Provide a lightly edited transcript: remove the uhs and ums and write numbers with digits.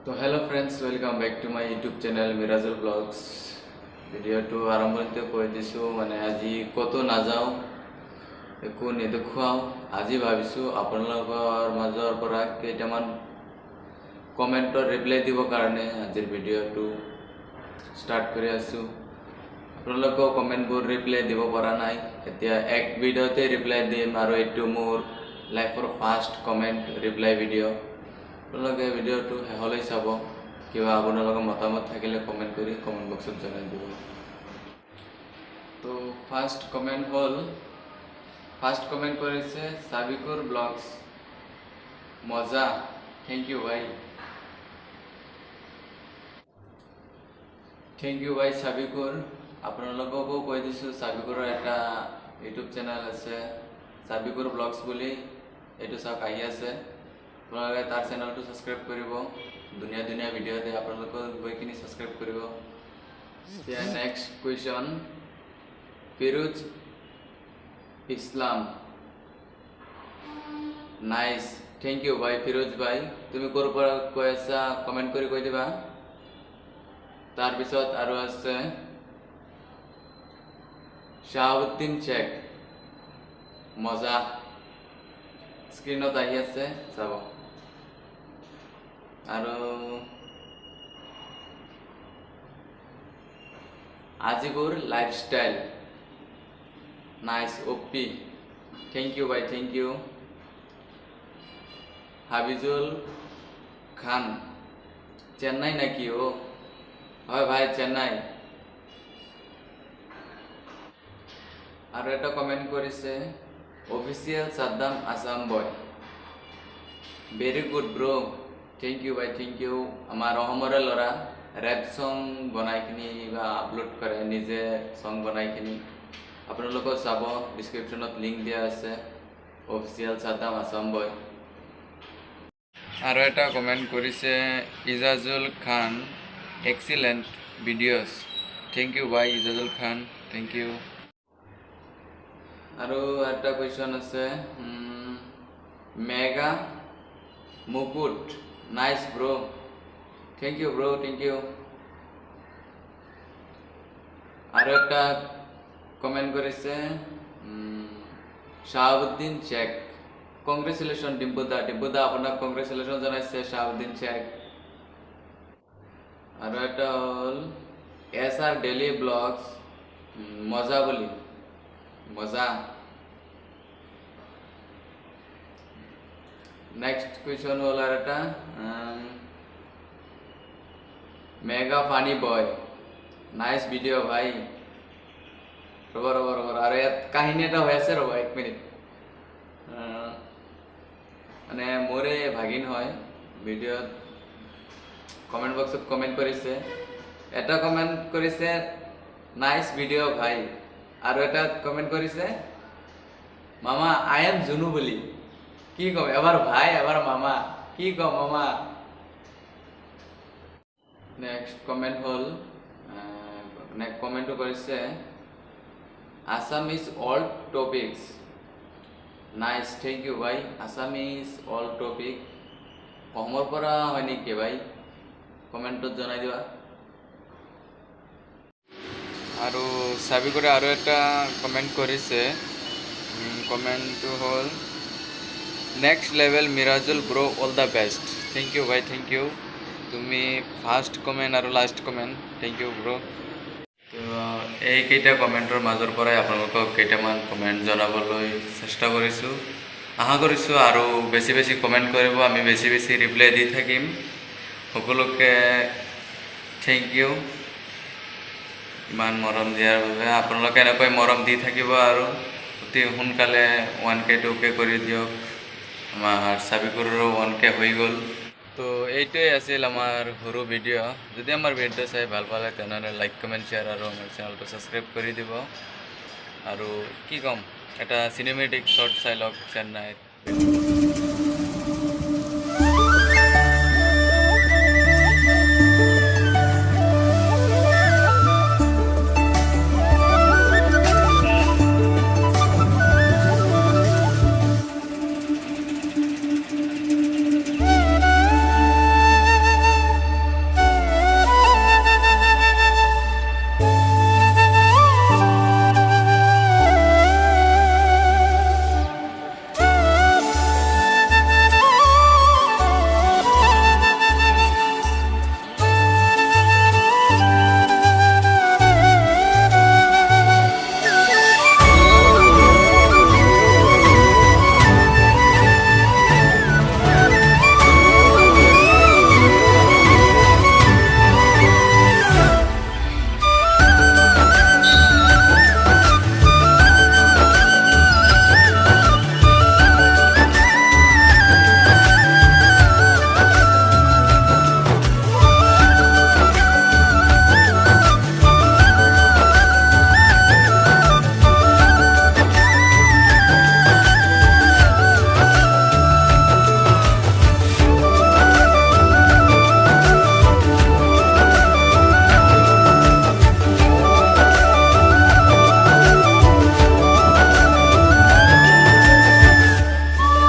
तो hello friends, welcome back to my YouTube channel Mirajul blogs. Video तो आरम्भणिते কৈ দিছোঁ মানে আজি কতো নাযাওঁ, একো নেদেখুৱাওঁ। আজি ভাবিছোঁ আপোনালোকৰ মাজৰ পৰা কেইটামান কমেণ্টৰ ৰিপ্লাই দিবৰ কাৰণে আজিৰ ভিডিঅ'টো ষ্টাৰ্ট কৰি আছোঁ। আপোনালোকেও কমেণ্টবোৰ ৰিপ্লাই দিব পৰা নাই, এতিয়া এক ভিডিঅ'তে ৰিপ্লাই দিম আৰু এইটো মোৰ লাইফৰ ফাৰ্ষ্ট কমেণ্ট ৰিপ্লাই ভিডিঅ'। আপোনালোকে ভিডিঅ'টো শেষলৈ চাব, কিবা আপোনালোকৰ মতামত থাকিলে কমেণ্ট কৰি কমেণ্ট বক্সত জনাই দিব। তো ফাৰ্ষ্ট কমেণ্ট কৰিছে সাবিকুৰ ব্লগছ, মজা, থেংক ইউ ভাই। থেংক ইউ ভাই সাবিকুৰ। আপোনালোককো কৈ দিছোঁ সাবিকুৰৰ এটা ইউটিউব চেনেল আছে সাবিকুৰ ব্লগছ বুলি, এইটো চাওক আহি আছে। আপোনালোকে তাৰ চেনেলটো ছাবস্ক্ৰাইব কৰিব, ধুনীয়া ধুনীয়া ভিডিঅ' দিয়ে, আপোনালোকে গৈ কিনি ছাবস্ক্ৰাইব কৰিব। এতিয়া next question, Firoz Islam, nice, thank you ভাই ফিৰোজ ভাই। তুমি ক'ৰ পৰা কৈ আছা কমেণ্ট কৰি কৈ দিবা। তাৰপিছত আৰু আছে শাহাবুদ্দিন চেক, মজা, স্ক্ৰীণত আহি আছে চাব। আৰু আজিবুৰ লাইফষ্টাইল, নাইচ, অপি, থেংক ইউ ভাই, থেংক ইউ। হাবিজুল খান, চেন্নাই নাকি? ও হয় ভাই, চেন্নাই। আৰু এটা কমেণ্ট কৰিছে official Saddam Assam boy, very good bro, thank you ভাই, থেংক ইউ। আমাৰ অসমৰে ল'ৰা, ৰেপ সং বনাই কিনি বা আপলোড কৰে, নিজে সং বনাই কিনি। আপোনালোকেও চাব, ডিছক্ৰিপশ্যনত লিংক দিয়া আছে, অফিচিয়েল সাদ্দাম আসাম বয়। আৰু এটা কমেণ্ট কৰিছে Ijajul Khan, excellent videos, thank you ভাই ইজাজুল খান, থেংক ইউ। আৰু এটা কুৱেশ্যন আছে mega Mukut, nice bro, thank you bro, thank you. আৰু এটা কমেণ্ট কৰিছে শাহাবুদ্দিন চেক, কংগ্ৰেচুলেশ্যন ডিম্পুদা, ডিম্পুদা আপোনাক কংগ্ৰেচুলেশ্যন জনাইছে শাহাবুদ্দিন চেক। আৰু এটা হ'ল SR ডেইলি ব্লগছ, মজা বুলি, মজা। নেক্সট কুৱেশ্যন হ'ল আৰু এটা মেগা ফানি বয়, নাইচ ভিডিঅ' ভাই। ৰ'ব আৰু ইয়াত কাহিনী এটা হৈ আছে, ৰ'ব এক মিনিট। মানে মোৰে ভাগিন হয়, ভিডিঅ'ত কমেণ্ট বক্সত কমেণ্ট কৰিছে, এটা কমেণ্ট কৰিছে নাইচ ভিডিঅ' ভাই, আৰু এটা কমেণ্ট কৰিছে মামা আই এম জুনু বুলি। কি ক'ম, এবাৰ ভাই এবাৰ মামা, কি ক'ম মামা। নেক্সট কমেণ্ট হ'ল, কমেণ্টটো কৰিছে Assamese all topics, nice, thank you ভাই। আছামিজ অল টপিক অসমৰ পৰা হয় নেকি ভাই, কমেণ্টত জনাই দিবা। আৰু সাবিকুৰে আৰু এটা কমেণ্ট কৰিছে, কমেণ্টটো হ'ল next level Mirajul bro, all the best, thank you ভাই, থেংক ইউ। তুমি ফাৰ্ষ্ট কমেণ্ট আৰু last comment, thank you bro. তো এইকেইটা কমেণ্টৰ মাজৰ পৰাই আপোনালোকক কেইটামান কমেণ্ট জনাবলৈ চেষ্টা কৰিছোঁ। আশা কৰিছোঁ আৰু বেছি বেছি কমেণ্ট কৰিব, আমি বেছি বেছি ৰিপ্লাই দি থাকিম। সকলোকে থেংক ইউ ইমান মৰম দিয়াৰ বাবে। আপোনালোকে এনেকৈ মৰম দি থাকিব আৰু অতি সোনকালে 1K 2K কৰি দিয়ক। আমাৰ সাবিকুৰৰো 1K হৈ গ'ল। তো এইটোৱে আছিল আমাৰ সৰু ভিডিঅ'। যদি আমাৰ ভিডিঅ' চাই ভাল পালে তেনেহ'লে লাইক কমেণ্ট শ্বেয়াৰ আৰু আমাৰ চেনেলটো ছাবস্ক্ৰাইব কৰি দিব। আৰু কি ক'ম, এটা চিনেমেটিক শ্বৰ্ট চাই লওক চেন্নাইত।